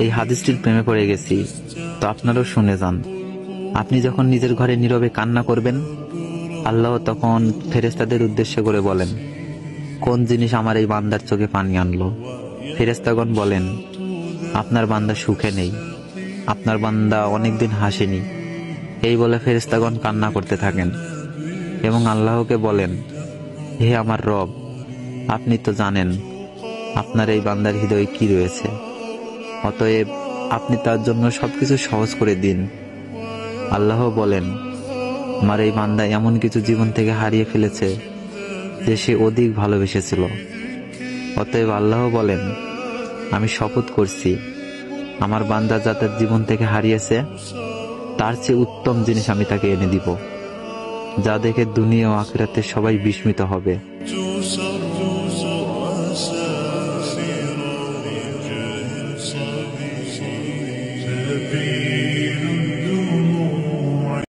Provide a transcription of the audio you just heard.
এই হাদিসটির প্রেমে পড়ে গেছি, তো আপনারাও শুনে যান। আপনি যখন নিজের ঘরে নীরবে কান্না করবেন, আল্লাহ তখন ফেরেশতাদের উদ্দেশ্য করে বলেন, কোন জিনিস আমার এই বান্দার চোখে পানি আনলো? ফেরেশতাগণ বলেন, আপনার বান্দা সুখে নেই, আপনার বান্দা অনেকদিন হাসেনি। এই বলে ফেরেশতাগণ কান্না করতে থাকেন এবং আল্লাহকে বলেন, হে আমার রব, আপনি তো জানেন আপনার এই বান্দার হৃদয়ে কি রয়েছে, অতএব আপনি তার জন্য সবকিছু সহজ করে দিন। আল্লাহ বলেন, আমার এই বান্দা এমন কিছু জীবন থেকে হারিয়ে ফেলেছে যে সে অধিক ভালোবেসেছিল। অতএব আল্লাহ বলেন, আমি শপথ করছি, আমার বান্দা যা তার জীবন থেকে হারিয়েছে তার চেয়ে উত্তম জিনিস আমি তাকে এনে দিব, যা দেখে দুনিয়া ও আখিরাতে সবাই বিস্মিত হবে।